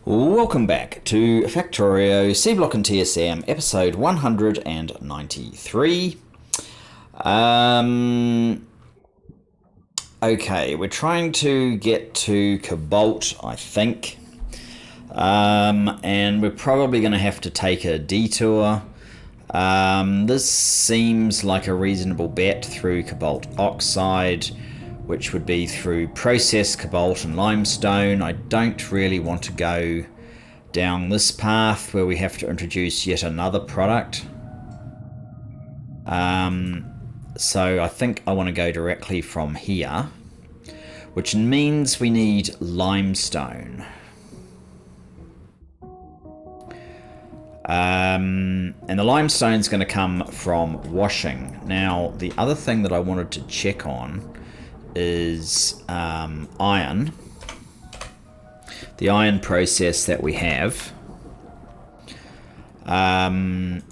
Welcome back to Factorio, Seablock and TSM, episode 193. Okay, we're trying to get to Cobalt, I think. And we're probably going to have to take a detour. This seems like a reasonable bet through Cobalt Oxide, which would be through processed cobalt and limestone. I don't really want to go down this path where we have to introduce yet another product. So I think I want to go directly from here, which means we need limestone. And the limestone is going to come from washing. Now, the other thing that I wanted to check on is iron. The iron process that we have. And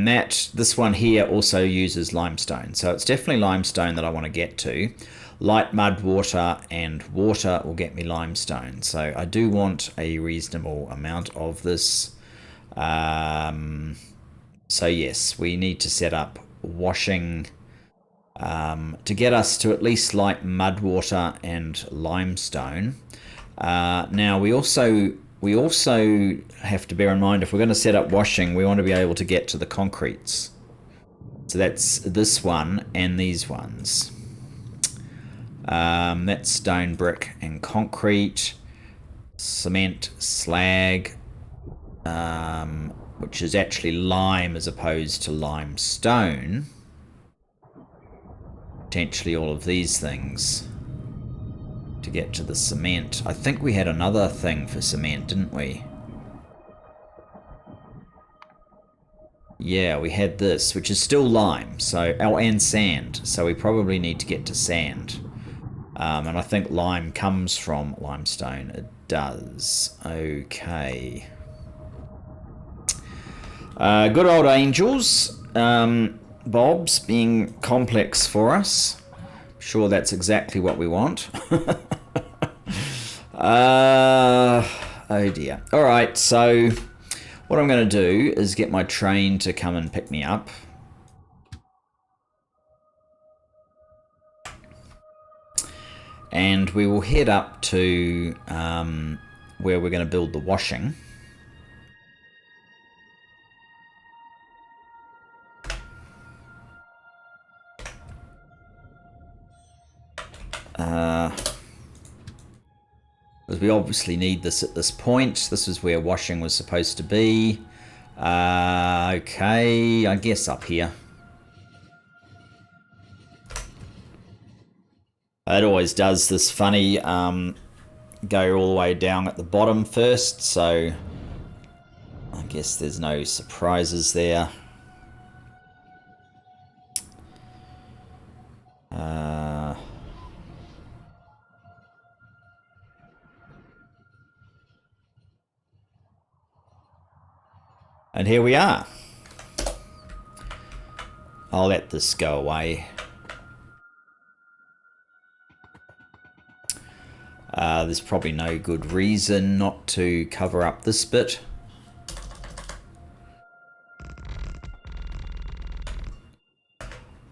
this one here also uses limestone. So it's definitely limestone that I want to get to. Light mud, water, and water will get me limestone. So I do want a reasonable amount of this. So yes, we need to set up washing to get us to at least light mud, water, and limestone. Now we also have to bear in mind, if we're going to set up washing, we want to be able to get to the concretes. So that's this one and these ones. That's stone, brick, and concrete. Cement, slag, which is actually lime as opposed to limestone. Potentially all of these things to get to the cement. I think we had another thing for cement, didn't we? Yeah, we had this, which is still lime, so and sand. So we probably need to get to sand. And I think lime comes from limestone. It does. Okay. Good old angels. Bob's being complex for us. Sure, that's exactly what we want. Oh dear. Alright, so what I'm going to do is get my train to come and pick me up. And we will head up to where we're going to build the washing. Because we obviously need this at this point. This is where washing was supposed to be. Okay, I guess up here. It always does this funny go all the way down at the bottom first, so I guess there's no surprises there. And here we are. I'll let this go away. There's probably no good reason not to cover up this bit.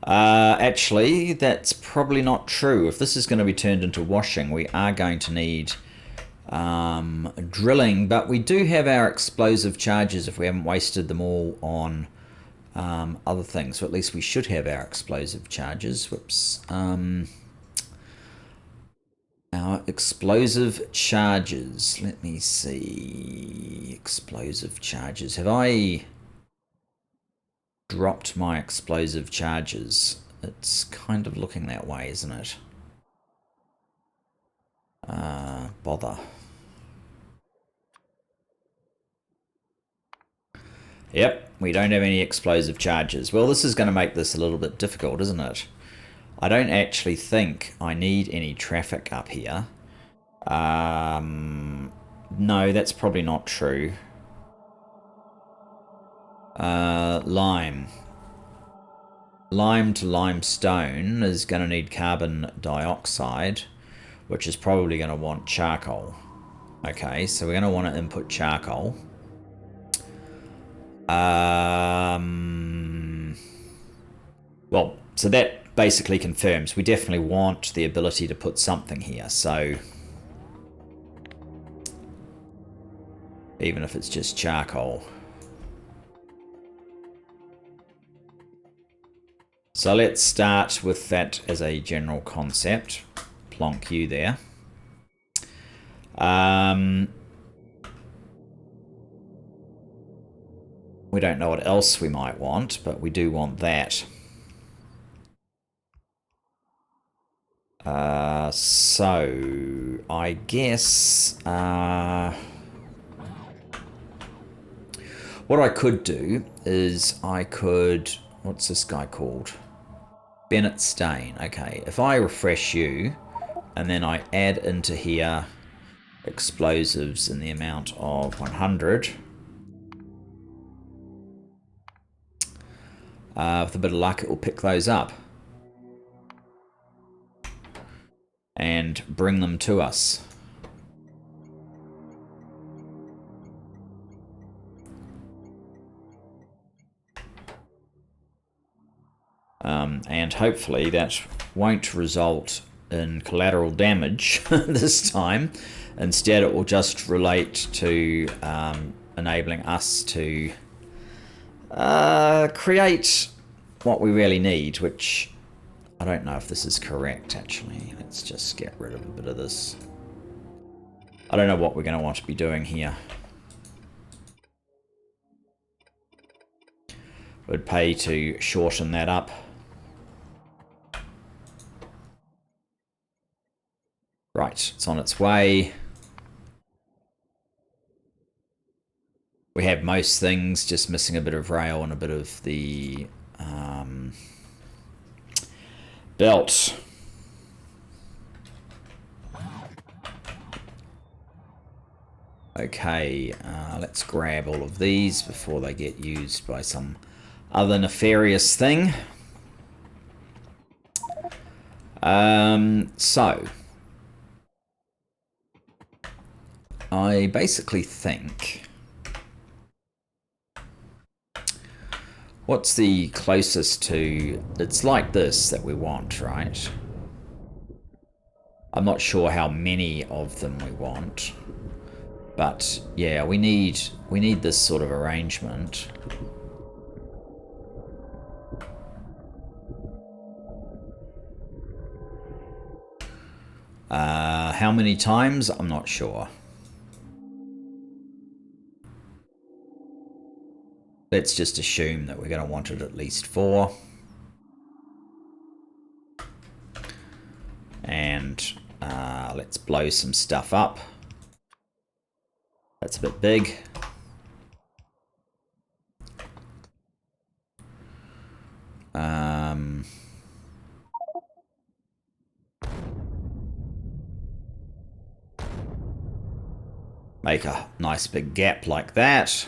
Actually, that's probably not true. If this is going to be turned into washing, we are going to need drilling, but we do have our explosive charges if we haven't wasted them all on other things. So at least we should have our explosive charges. Whoops. Our explosive charges. Let me see. Explosive charges. Have I dropped my explosive charges? It's kind of looking that way, isn't it? Bother. Yep, we don't have any explosive charges. Well, this is going to make this a little bit difficult, isn't it? I don't actually think I need any traffic up here. No, that's probably not true. Lime. Lime to limestone is going to need carbon dioxide, which is probably going to want charcoal. Okay, so we're going to want to input charcoal. Well, so that basically confirms we definitely want the ability to put something here. So even if it's just charcoal. So let's start with that as a general concept. Plonk you there. We don't know what else we might want, but we do want that. So I guess what I could do is I could, what's this guy called? Bennett Stain. Okay, if I refresh you and then I add into here explosives in the amount of 100. With a bit of luck, it will pick those up and bring them to us. And hopefully that won't result in collateral damage this time. Instead, it will just relate to enabling us to create what we really need, which I don't know if this is correct, actually. Let's just get rid of a bit of this. I don't know what we're going to want to be doing here. It would pay to shorten that up. Right, it's on its way. We have most things, just missing a bit of rail and a bit of the belt. Okay, let's grab all of these before they get used by some other nefarious thing. So I basically think, what's the closest to, it's like this that we want, right? I'm not sure how many of them we want, but yeah, we need this sort of arrangement. How many times? I'm not sure. Let's just assume that we're going to want it at least 4. And let's blow some stuff up. That's a bit big. Make a nice big gap like that.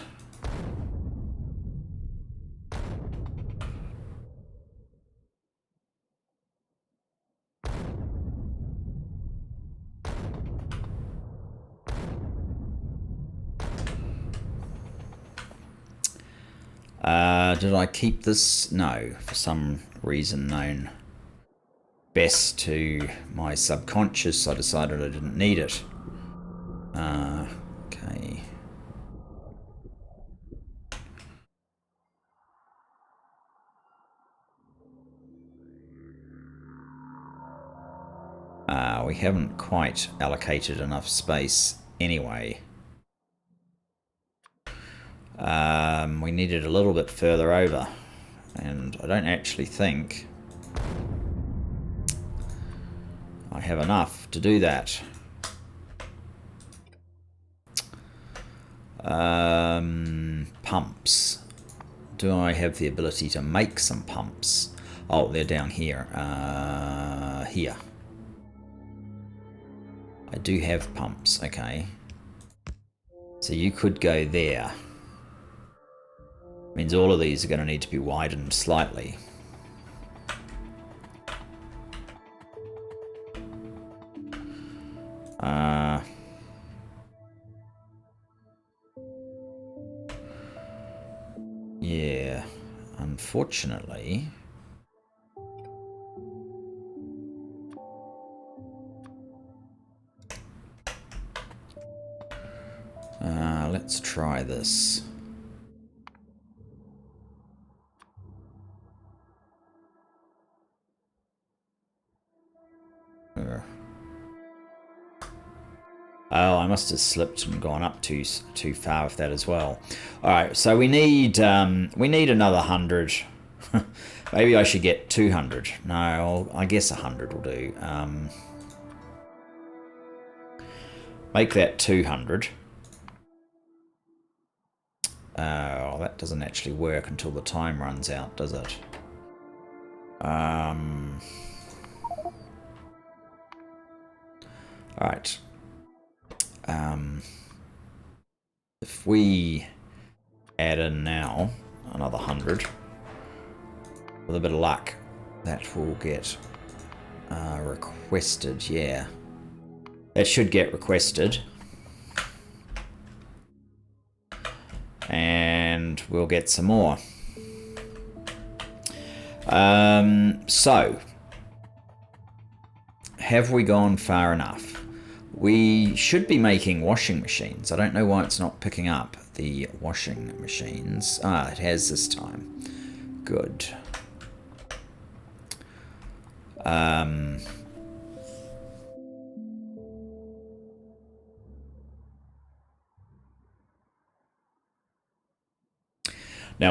Did I keep this? No, for some reason known best to my subconscious, I decided I didn't need it. Okay. We haven't quite allocated enough space anyway. We need it a little bit further over, and I don't actually think I have enough to do that. Pumps. Do I have the ability to make some pumps? Oh, they're down here. Here. I do have pumps, okay. So you could go there. Means all of these are going to need to be widened slightly. unfortunately... let's try this. Oh, I must have slipped and gone up too far with that as well. All right, so we need another 100. Maybe I should get 200. No, I guess 100 will do. Make that 200. Oh, that doesn't actually work until the time runs out, does it? All right. If we add in now another 100, with a bit of luck, that will get requested. Yeah, that should get requested, and we'll get some more. So, have we gone far enough? We should be making washing machines. I don't know why it's not picking up the washing machines. Ah, it has this time. Good. Now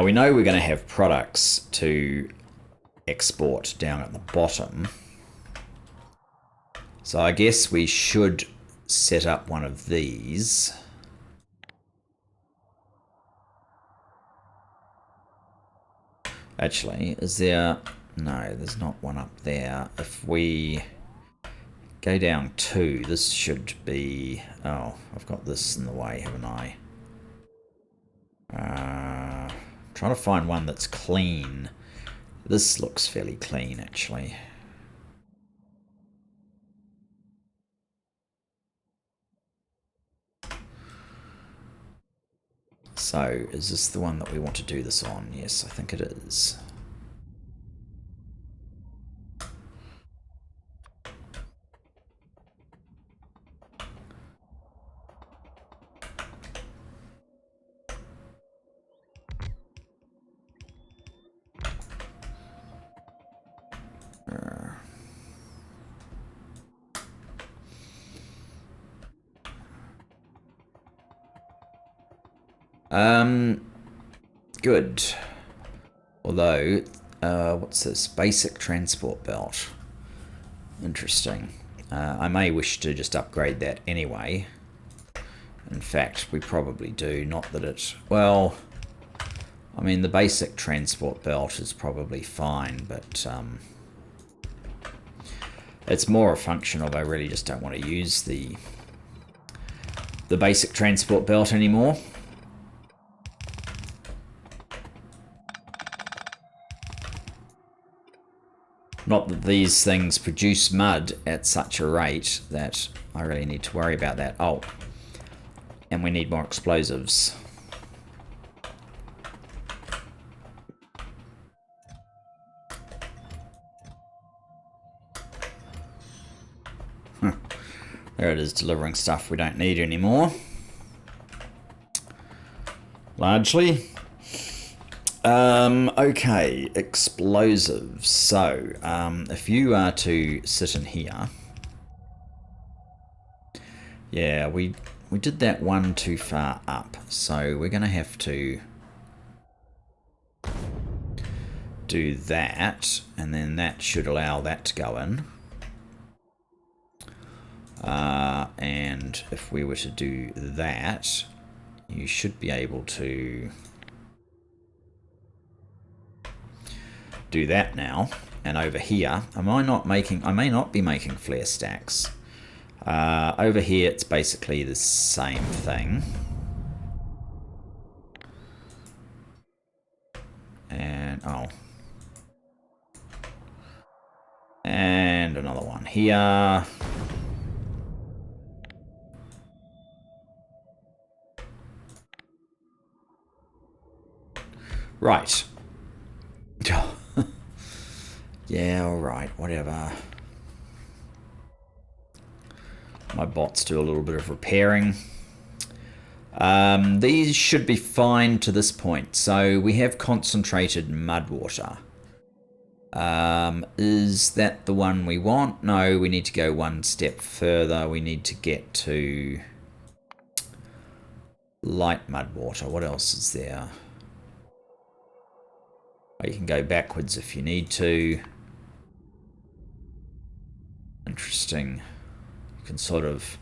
we know we're going to have products to export down at the bottom. So I guess we should set up one of these. Actually, is there... No, there's not one up there. If we go down 2, this should be... Oh, I've got this in the way, haven't I? Trying to find one that's clean. This looks fairly clean, actually. So, is this the one that we want to do this on? Yes, I think it is. Good. Although, what's this? Basic transport belt. Interesting. I may wish to just upgrade that anyway. In fact, we probably do. Not that it... Well, I mean, the basic transport belt is probably fine, but it's more a function of I really just don't want to use the basic transport belt anymore. Not that these things produce mud at such a rate that I really need to worry about that. Oh, and we need more explosives. There it is, delivering stuff we don't need anymore. Largely. Okay, explosives. So, if you are to sit in here... Yeah, we did that one too far up, so we're going to have to do that, and then that should allow that to go in. And if we were to do that, you should be able to do that now. And over here, I may not be making flare stacks. Over here, it's basically the same thing. And, oh. And another one here. Right. Yeah, alright, whatever. My bots do a little bit of repairing. These should be fine to this point. So we have concentrated mud water. Is that the one we want? No, we need to go one step further. We need to get to light mud water. What else is there? Oh, you can go backwards if you need to. Interesting. You can sort of...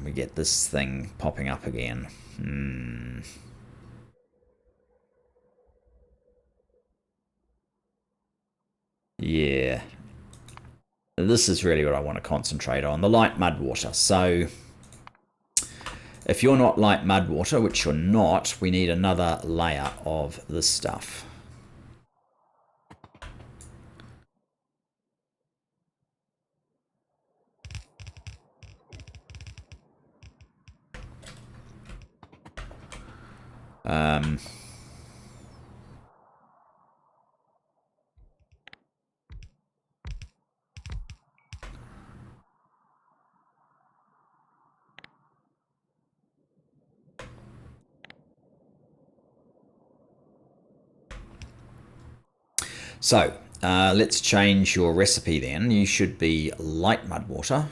we get this thing popping up again. Yeah. This is really what I want to concentrate on. The light mud water. So... if you're not light mud water, which you're not, we need another layer of this stuff. So, let's change your recipe then. You should be light mud water.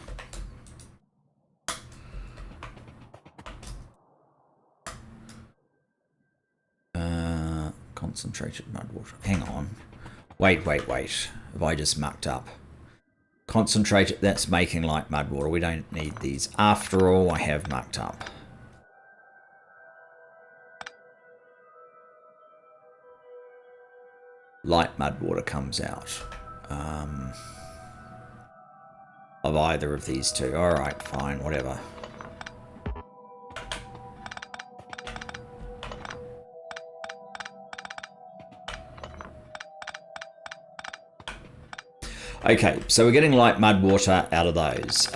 Concentrated mud water. Hang on. Wait. Have I just mucked up? Concentrated, that's making light mud water. We don't need these. After all, I have mucked up. Light mud water comes out. Of either of these two. Alright, fine, whatever. Okay, so we're getting light mud water out of those.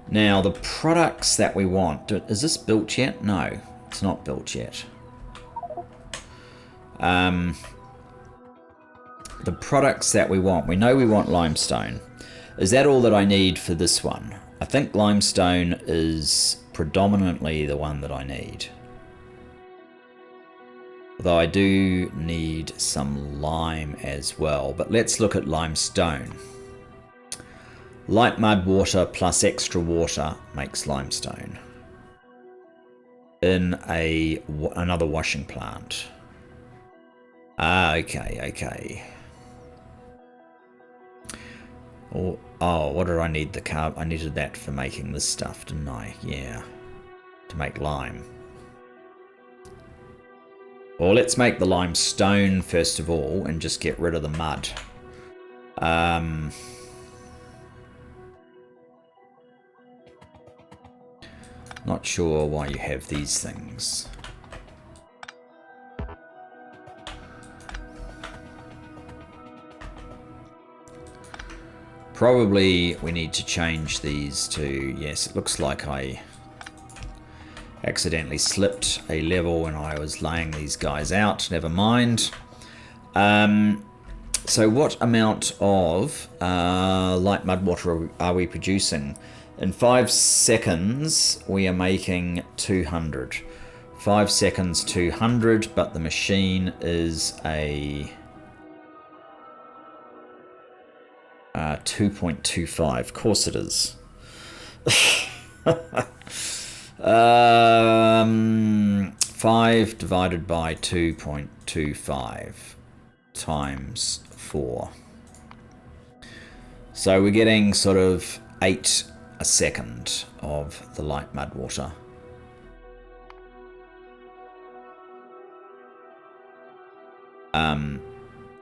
Now, the products that we want... is this built yet? No, it's not built yet. The products that we want. We know we want limestone. Is that all that I need for this one? I think limestone is predominantly the one that I need. Although I do need some lime as well. But let's look at limestone. Light mud water plus extra water makes limestone. In another washing plant. Ah, okay. Oh, what did I need? The carb? I needed that for making this stuff, didn't I? Yeah. To make lime. Well, let's make the limestone first of all and just get rid of the mud. Not sure why you have these things. Probably we need to change these to... yes, it looks like I accidentally slipped a level when I was laying these guys out. Never mind. So what amount of light mud water are we producing? In 5 seconds, we are making 200. 5 seconds, 200, but the machine is a 2.25. Of course it is. 5 divided by 2.25 times 4. So we're getting sort of 8 a second of the light mud water.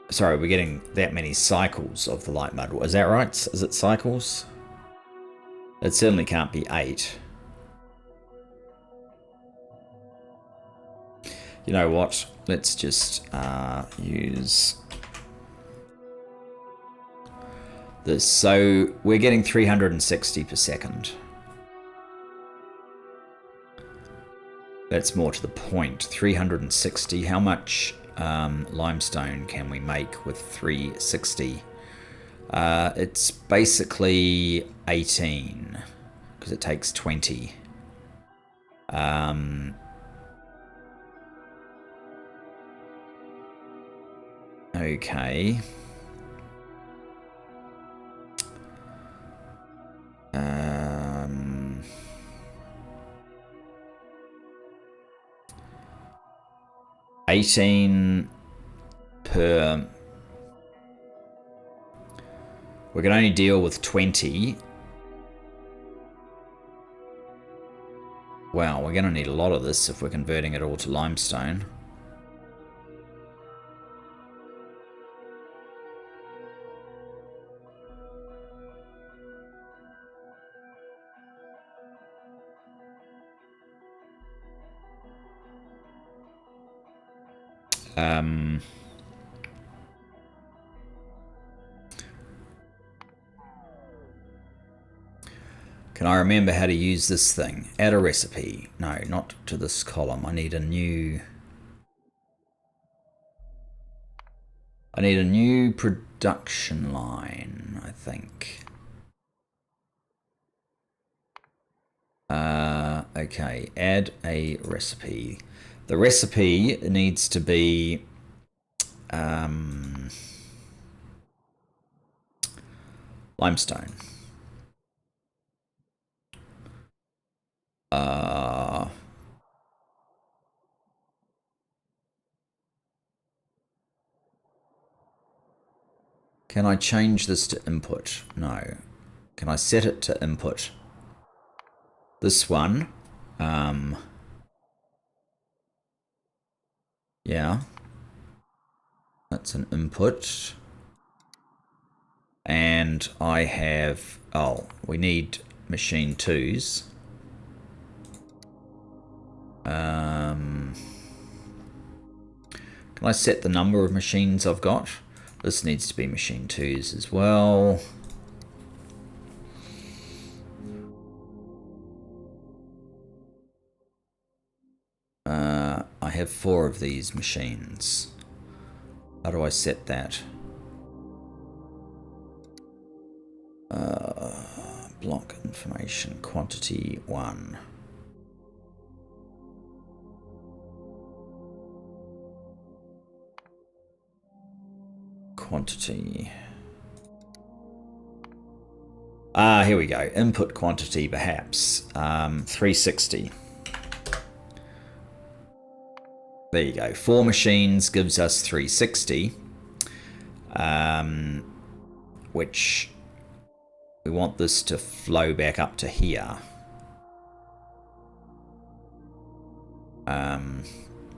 Sorry, we're getting that many cycles of the light mud water. Is that right? Is it cycles? It certainly can't be 8. You know what? Let's just use this. So we're getting 360 per second. That's more to the point. 360. How much limestone can we make with 360? It's basically 18 because it takes 20. Okay. 18 per... We can only deal with 20. Wow, we're going to need a lot of this if we're converting it all to limestone. Can I remember how to use this thing? Add a recipe. No, not to this column. I need a new production line, I think. Okay, add a recipe. The recipe needs to be limestone. Can I change this to input? No. Can I set it to input? This one. Yeah. That's an input. And I have... Oh, we need machine 2s. Can I set the number of machines I've got? This needs to be machine 2s as well. I have 4 of these machines. How do I set that? Block information, quantity 1. Quantity. Here we go. Input quantity, perhaps. 360. There you go. 4 machines gives us 360. Which we want this to flow back up to here.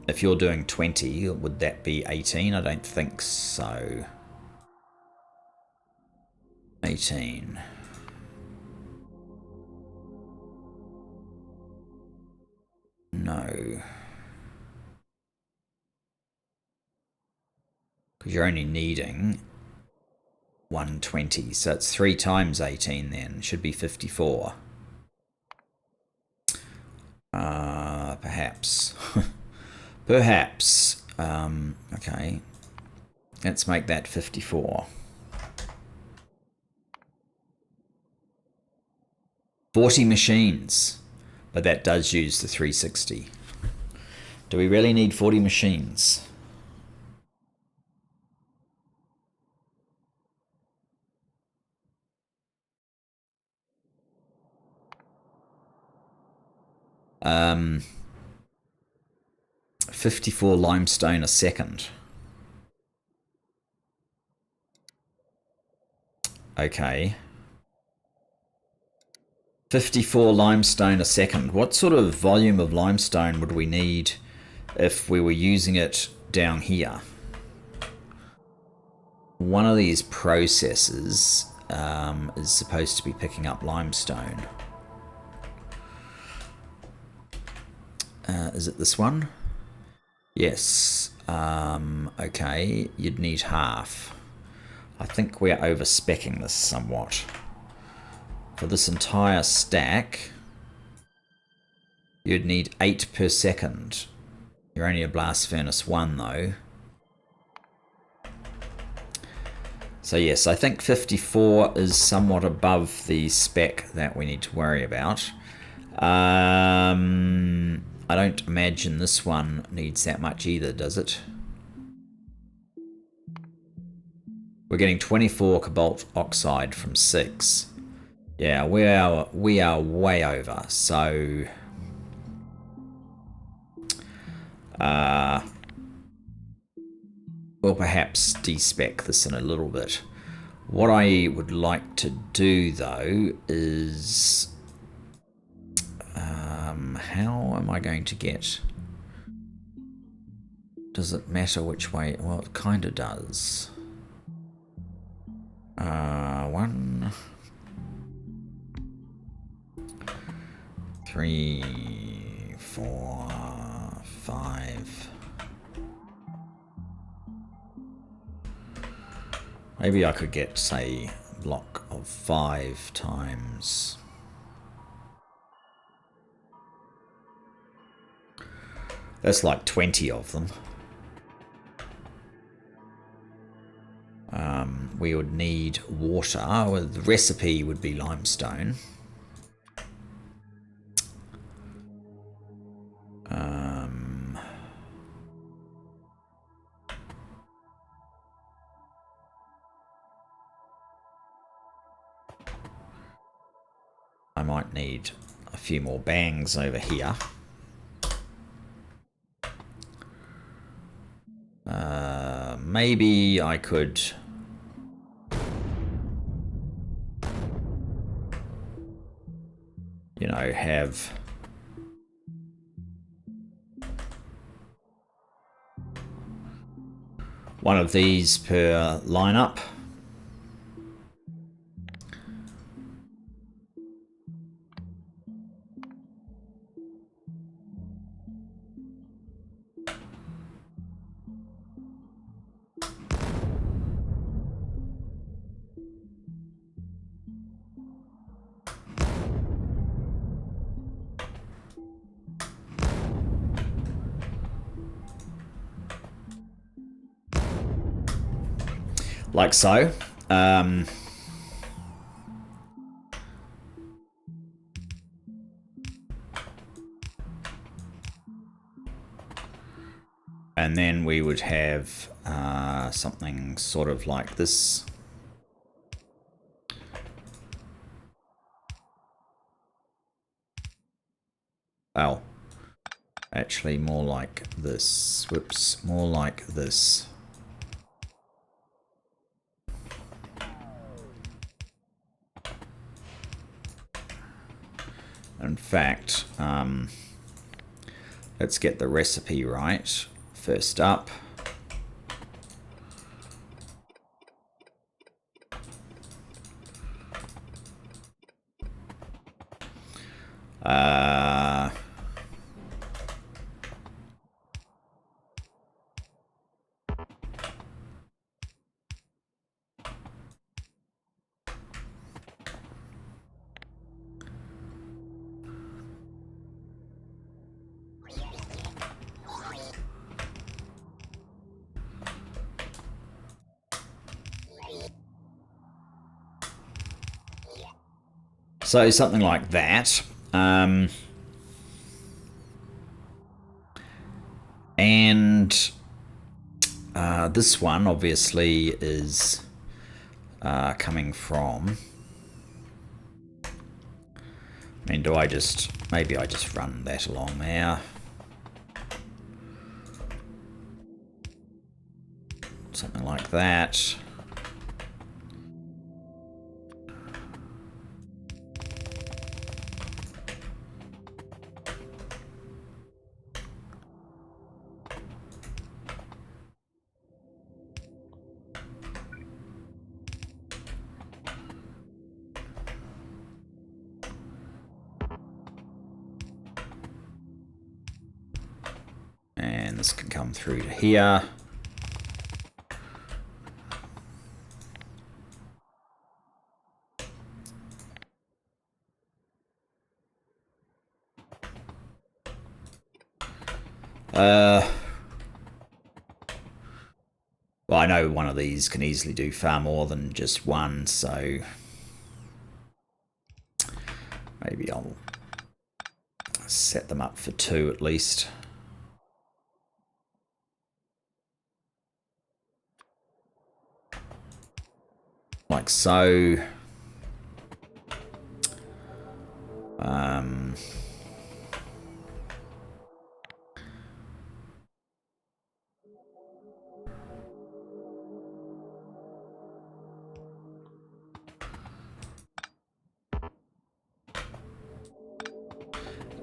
If you're doing 20, would that be 18? I don't think so. 18. No. Because you're only needing 120. So it's 3 times 18 then. Should be 54. Perhaps. Perhaps. Okay. Let's make that 54. 40 machines. But that does use the 360. Do we really need 40 machines? Um, 54 limestone a second. Okay. 54 limestone a second. What sort of volume of limestone would we need if we were using it down here? One of these processes is supposed to be picking up limestone. Is it this one? Yes. Okay, you'd need half. I think we're over-speccing this somewhat. For this entire stack, You'd need 8 per second. You're only a blast furnace 1 though. So yes, I think 54 is somewhat above the spec that we need to worry about. I don't imagine this one needs that much either, does it? We're getting 24 cobalt oxide from 6. Yeah, we are way over, so we'll perhaps despec this in a little bit. What I would like to do though is how am I going to get... Does it matter which way? Well, it kind of does. 1, 3, 4, 5. Maybe I could get, say, a block of 5 times. That's like 20 of them. We would need water. Well, the recipe would be limestone. I might need a few more bangs over here. Maybe I could... you know, have... one of these per lineup. Like so. And then we would have something sort of like this. Oh, actually more like this. Whoops, more like this. In fact, let's get the recipe right. First up, so something like that. And this one obviously is coming from... I mean, do I just... maybe I just run that along there. Something like that. And this can come through to here. Well, I know one of these can easily do far more than just one, so maybe I'll set them up for 2 at least. Like so.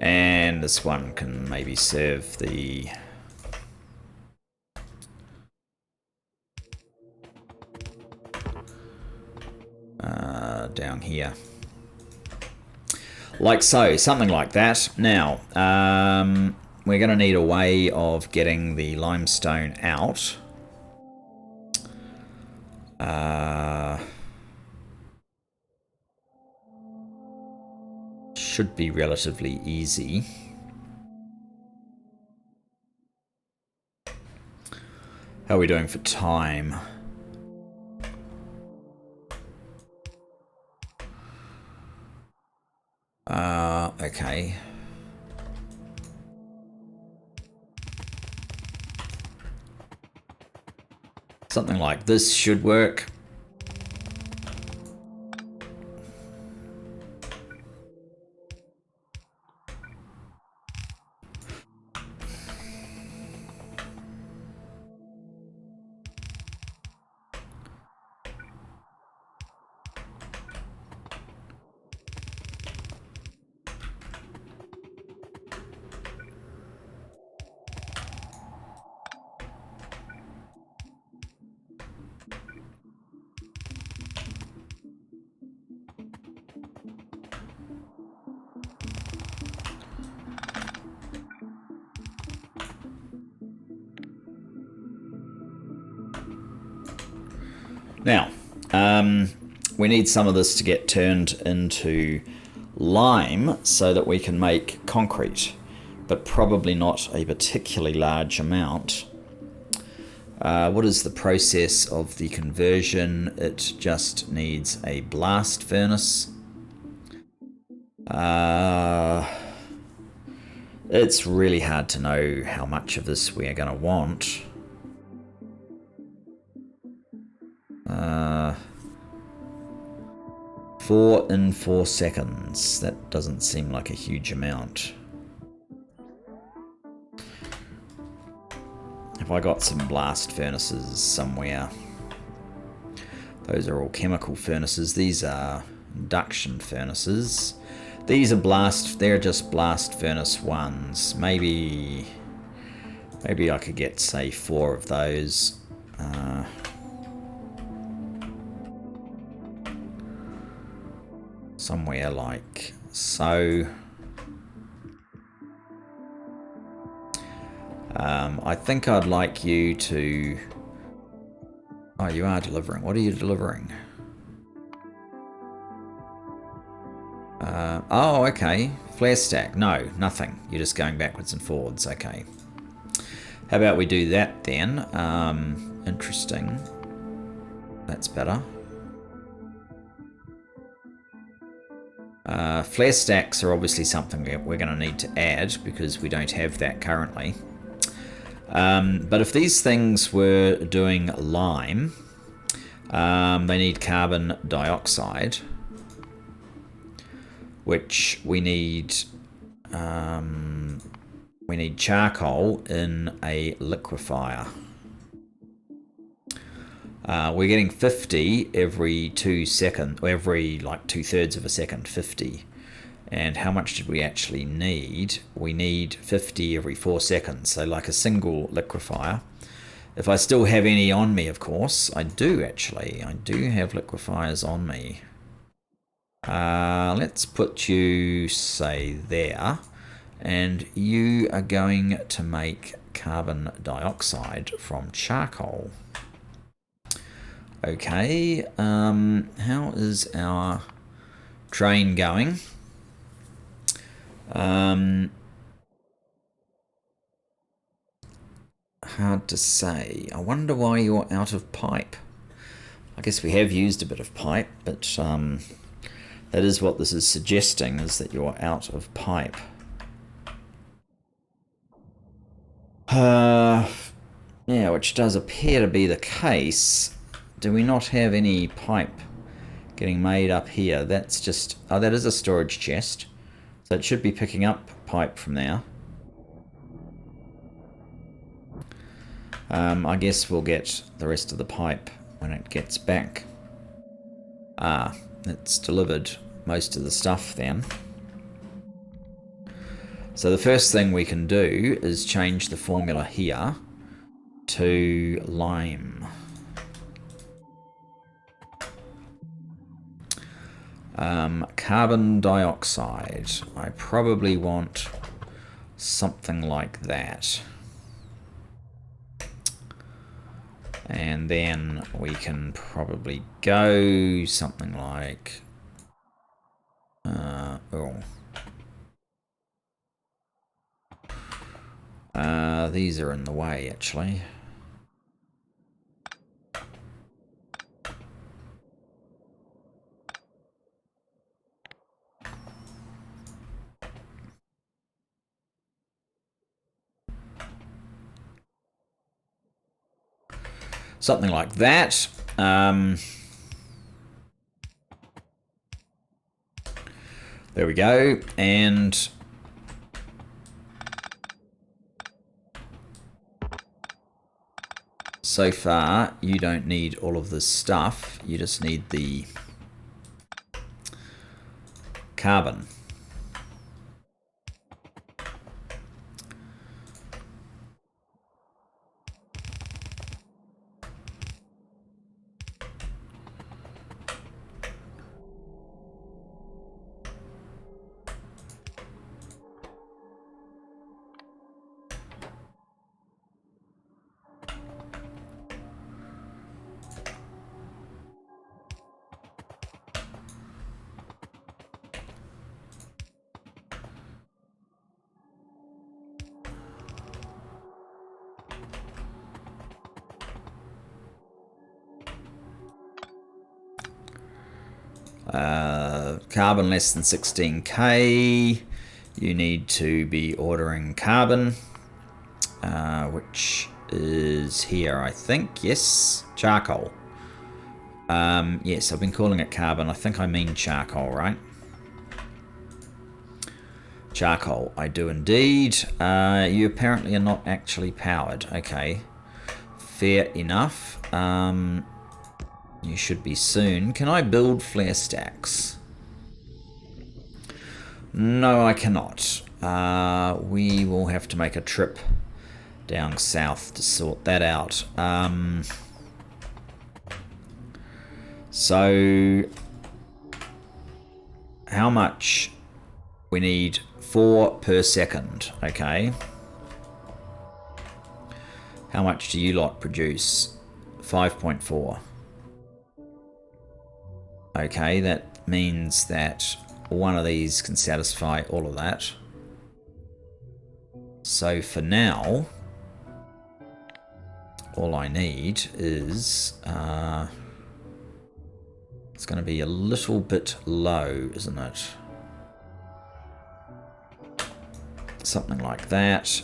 And this one can maybe serve the down here. Like so, something like that. Now, we're going to need a way of getting the limestone out. Should be relatively easy. How are we doing for time? Okay. Something like this should work. Now, we need some of this to get turned into lime so that we can make concrete, but probably not a particularly large amount. What is the process of the conversion? It just needs a blast furnace. It's really hard to know how much of this we are going to want. 4 in 4 seconds. That doesn't seem like a huge amount. Have I got some blast furnaces somewhere? Those are all chemical furnaces. These are induction furnaces. These are they're just blast furnace ones. Maybe I could get, say, 4 of those. Somewhere like so. I think I'd like you to... Oh, you are delivering. What are you delivering? Oh, okay. Flare stack. No, nothing. You're just going backwards and forwards. Okay. How about we do that then? Interesting. That's better. Flare stacks are obviously something we're going to need to add because we don't have that currently. But if these things were doing lime, they need carbon dioxide, which we need charcoal in a liquefier. We're getting 50 every 2 seconds, or every like 2/3 of a second, 50. And how much did we actually need? We need 50 every 4 seconds, so like a single liquefier. If I still have any on me, of course, I do actually. I do have liquefiers on me. Let's put you, say, there. And you are going to make carbon dioxide from charcoal. Okay, how is our train going? Hard to say. I wonder why you're out of pipe. I guess we have used a bit of pipe, but that is what this is suggesting, is that you're out of pipe. Yeah, which does appear to be the case. Do we not have any pipe getting made up here? That's just... Oh, that is a storage chest. So it should be picking up pipe from there. I guess we'll get the rest of the pipe when it gets back. Ah, it's delivered most of the stuff then. So the first thing we can do is change the formula here to lime. Carbon dioxide. I probably want something like that. And then we can probably go something like... these are in the way, actually. Something like that. There we go. And so far, you don't need all of this stuff. You just need the carbon. Carbon less than 16k. You need to be ordering carbon, which is here, I think. Yes, charcoal. Yes, I've been calling it carbon. I think I mean charcoal, right? Charcoal, I do indeed. You apparently are not actually powered. Okay, fair enough. You should be soon. Can I build flare stacks? No, I cannot. We will have to make a trip down south to sort that out. So, how much? We need 4 per second, okay. How much do you lot produce? 5.4. Okay, that means that one of these can satisfy all of that. So for now, all I need is... it's going to be a little bit low, isn't it? Something like that.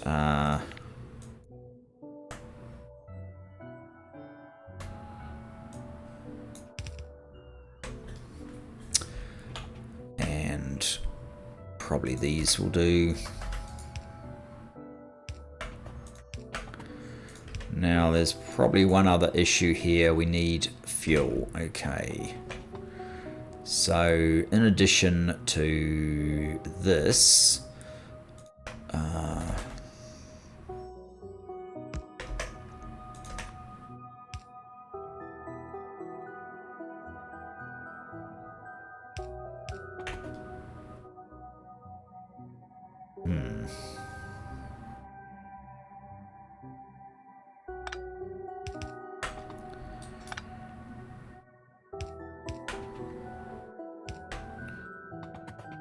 And probably these will do. Now there's probably one other issue here. We need fuel. Okay. So in addition to this,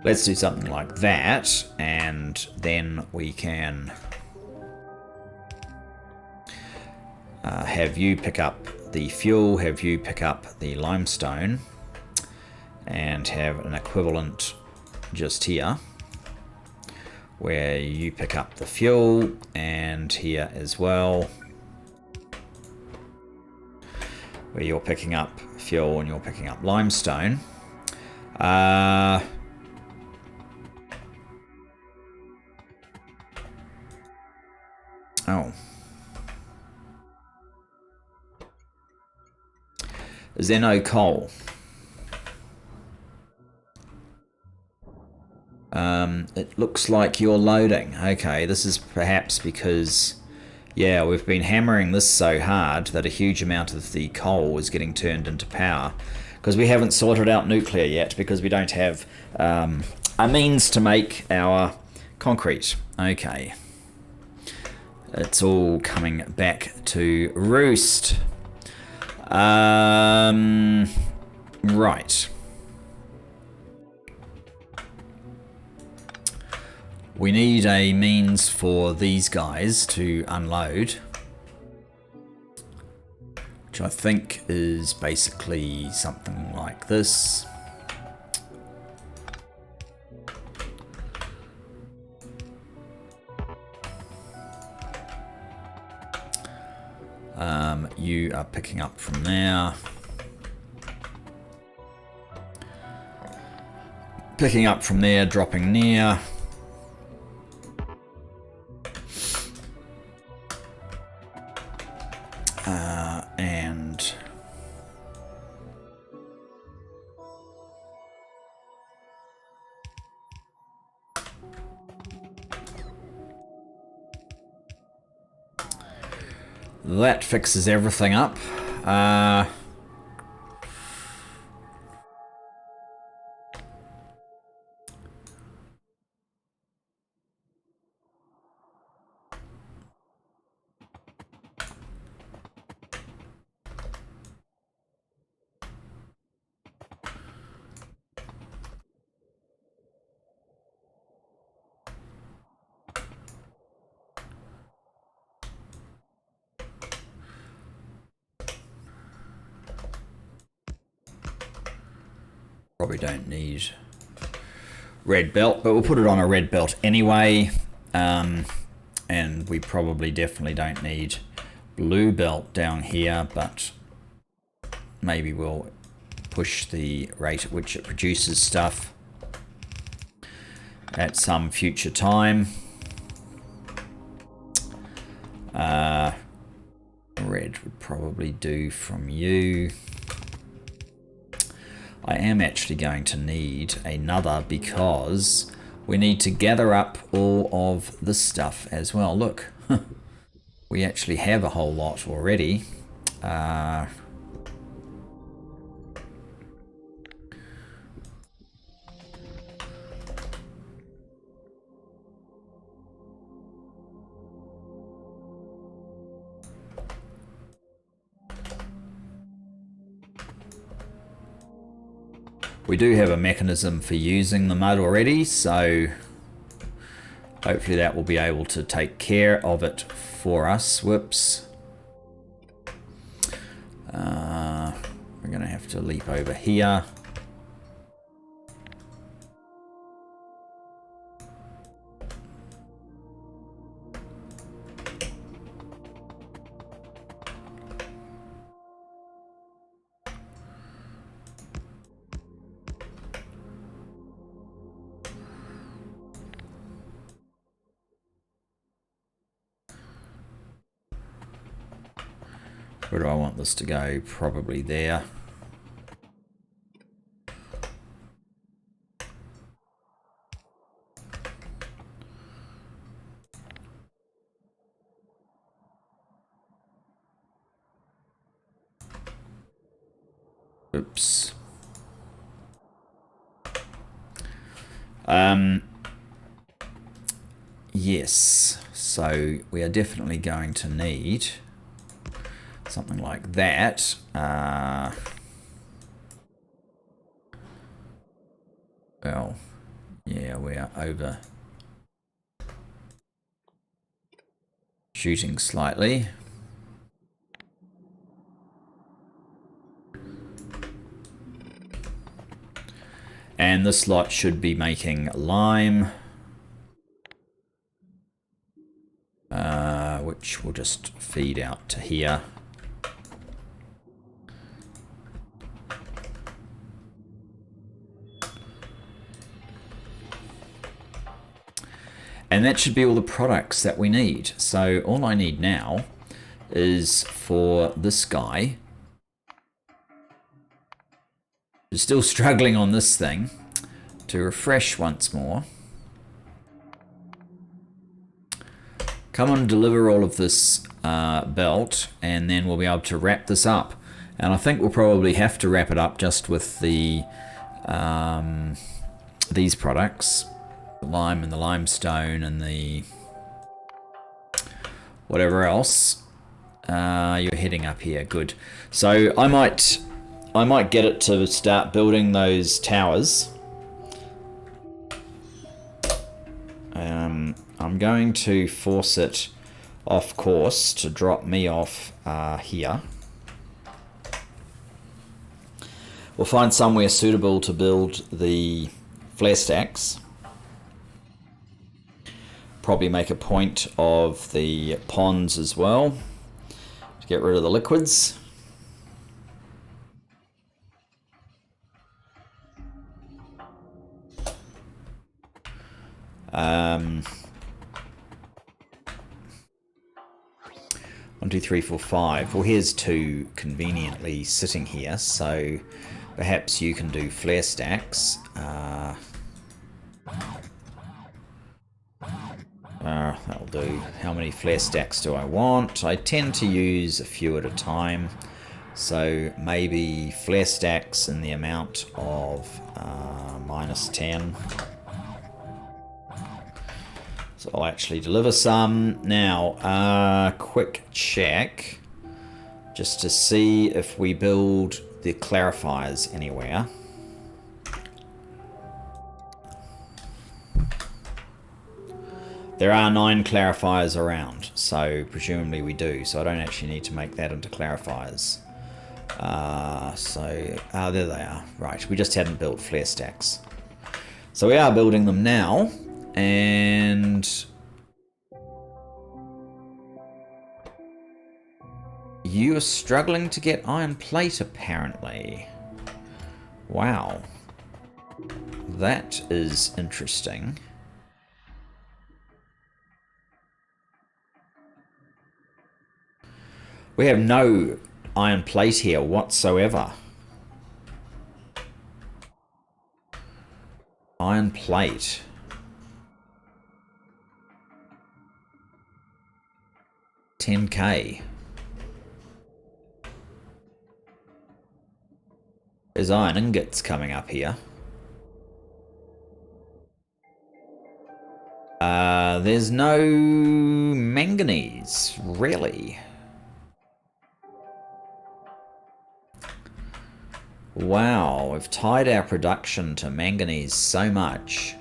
let's do something like that, and then we can have you pick up the fuel, have you pick up the limestone, and have an equivalent just here where you pick up the fuel, and here as well where you're picking up fuel and you're picking up limestone. Oh. Is there no coal? It looks like you're loading. Okay, this is perhaps because, yeah, we've been hammering this so hard that a huge amount of the coal is getting turned into power. Because we haven't sorted out nuclear yet, because we don't have a means to make our concrete. Okay. It's all coming back to roost. Right. We need a means for these guys to unload, which I think is basically something like this. You are picking up from there. Picking up from there, dropping near. And that fixes everything up. Probably don't need red belt, but we'll put it on a red belt anyway. And we probably definitely don't need blue belt down here, but maybe we'll push the rate at which it produces stuff at some future time. Red would probably do from you. I am actually going to need another because we need to gather up all of this stuff as well. Look, we actually have a whole lot already. We do have a mechanism for using the mud already, so hopefully that will be able to take care of it for us. Whoops. We're going to have to leap over here. Where do I want this to go? Probably there. Oops. Yes, so we are definitely going to need something like that. Well, yeah, we are over shooting slightly. And this lot should be making lime, which will just feed out to here. And that should be all the products that we need. So all I need now is for this guy, who's still struggling on this thing, to refresh once more. Come and deliver all of this belt, and then we'll be able to wrap this up. And I think we'll probably have to wrap it up just with the these products. The lime and the limestone and the whatever else. You're heading up here, good. So I might get it to start building those towers. I'm going to force it off course to drop me off here. We'll find somewhere suitable to build the flare stacks. Probably make a point of the ponds as well to get rid of the liquids. One, two, three, four, five. Well, here's two conveniently sitting here, so perhaps you can do flare stacks. That'll do. How many flare stacks do I want? I tend to use a few at a time, so maybe flare stacks in the amount of -10. So I'll actually deliver some. Now, quick check, just to see if we build the clarifiers anywhere. There are 9 clarifiers around, so presumably we do. So I don't actually need to make that into clarifiers. There they are. Right, we just hadn't built flare stacks. So we are building them now, and you are struggling to get iron plate apparently. Wow, that is interesting. We have no iron plate here whatsoever. Iron plate. $10K. There's iron ingots coming up here. There's no manganese, really. Wow, we've tied our production to manganese so much.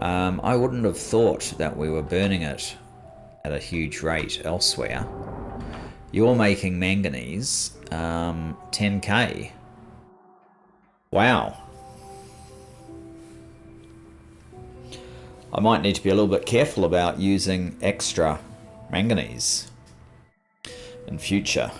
I wouldn't have thought that we were burning it at a huge rate elsewhere. You're making manganese, 10K. Wow. I might need to be a little bit careful about using extra manganese in future.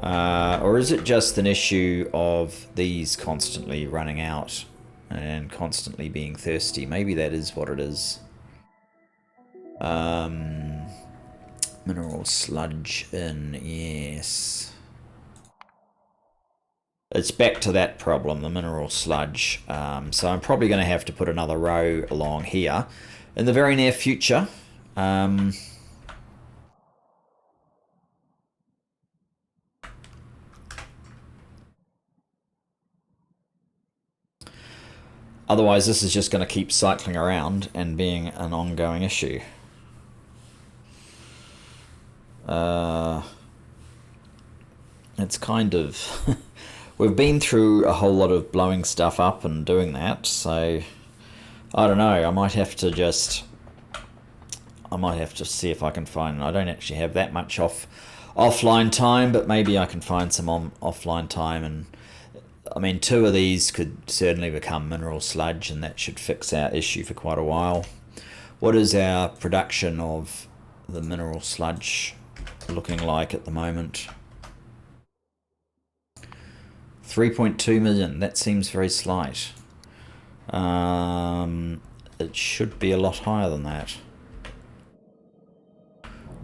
Or is it just an issue of these constantly running out and constantly being thirsty? Maybe that is what it is. Mineral sludge in, yes. It's back to that problem, the mineral sludge. So I'm probably going to have to put another row along here in the very near future. Otherwise, this is just going to keep cycling around and being an ongoing issue. It's kind of... We've been through a whole lot of blowing stuff up and doing that, so... I don't know, I might have to see if I can find... I don't actually have that much offline time, but maybe I can find some offline time and I mean, 2 of these could certainly become mineral sludge, and that should fix our issue for quite a while. What is our production of the mineral sludge looking like at the moment? 3.2 million. That seems very slight. It should be a lot higher than that.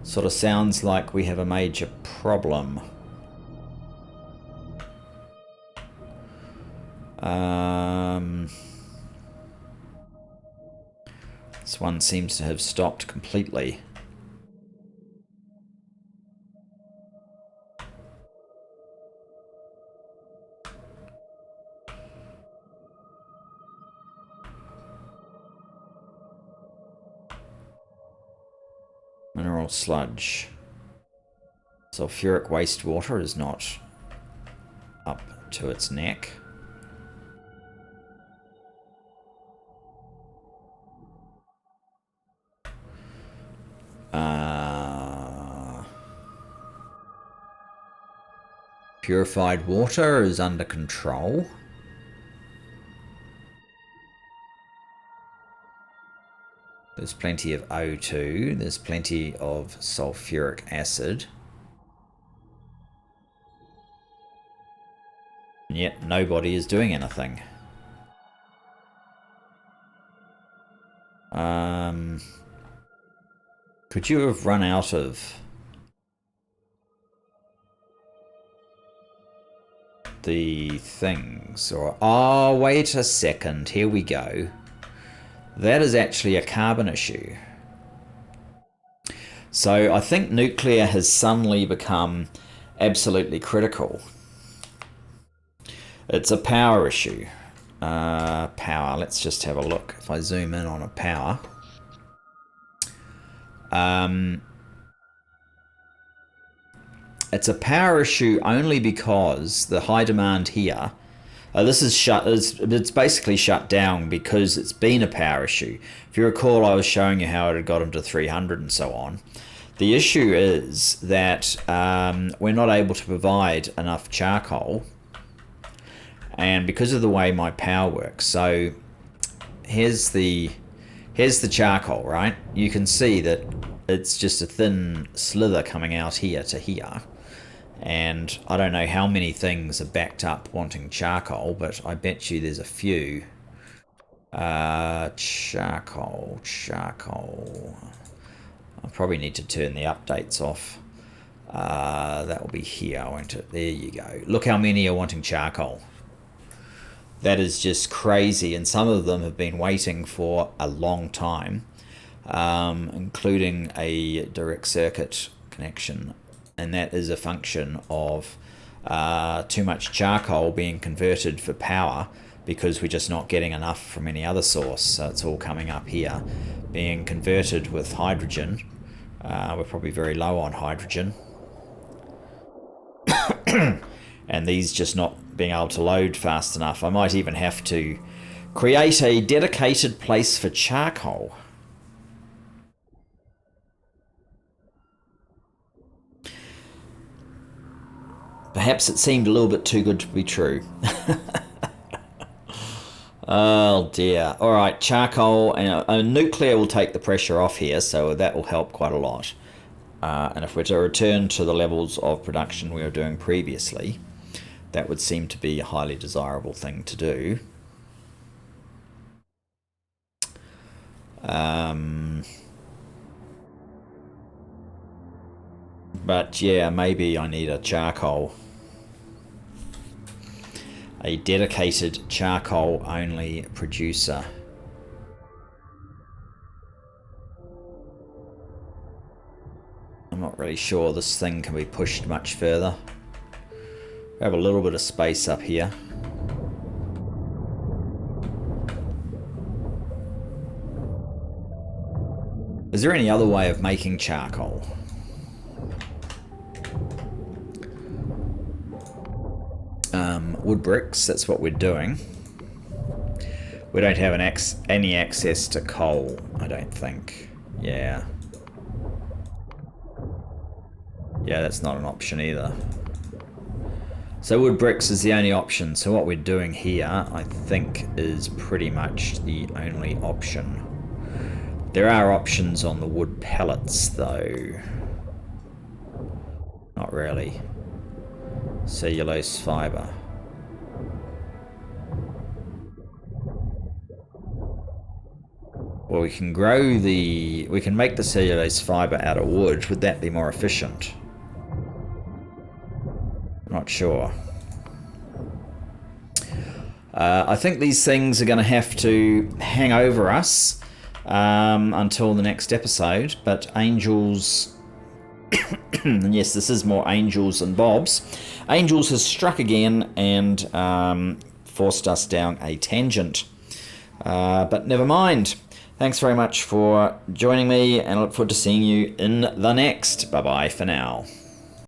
Sort of sounds like we have a major problem. This one seems to have stopped completely. Mineral sludge. Sulfuric wastewater is not up to its neck. Purified water is under control. There's plenty of O2. There's plenty of sulfuric acid. And yet nobody is doing anything. Could you have run out of the things? Or, oh, wait a second. Here we go. That is actually a carbon issue. So I think nuclear has suddenly become absolutely critical. It's a power issue. Power, let's just have a look. If I zoom in on a power. It's a power issue only because the high demand here, this is shut. It's basically shut down because it's been a power issue. If you recall, I was showing you how it had got into 300 and so on. The issue is that we're not able to provide enough charcoal, and because of the way my power works. So here's the charcoal, right? You can see that it's just a thin slither coming out here to here. And I don't know how many things are backed up wanting charcoal, but I bet you there's a few. Charcoal. I probably need to turn the updates off. That will be here, won't it? There you go. Look how many are wanting charcoal. That is just crazy, and some of them have been waiting for a long time, including a direct circuit connection. And that is a function of too much charcoal being converted for power because we're just not getting enough from any other source. So it's all coming up here, being converted with hydrogen. We're probably very low on hydrogen. And these just not being able to load fast enough. I might even have to create a dedicated place for charcoal. Perhaps it seemed a little bit too good to be true. Oh dear. Alright, charcoal and nuclear will take the pressure off here, so that will help quite a lot. And if we're to return to the levels of production we were doing previously, that would seem to be a highly desirable thing to do. But yeah, maybe I need a charcoal. A dedicated charcoal only producer. I'm not really sure this thing can be pushed much further. We have a little bit of space up here. Is there any other way of making charcoal? Wood bricks, that's what we're doing. We don't have any access to coal, I don't think. Yeah. Yeah, that's not an option either. So wood bricks is the only option. So what we're doing here, I think, is pretty much the only option. There are options on the wood pellets, though. Not really. Cellulose fibre. Well, we can make the cellulose fibre out of wood. Would that be more efficient? Not sure. I think these things are going to have to hang over us until the next episode. But Angels... and yes, this is more Angels and Bobs. Angels has struck again and forced us down a tangent. But never mind. Thanks very much for joining me, and I look forward to seeing you in the next. Bye-bye for now.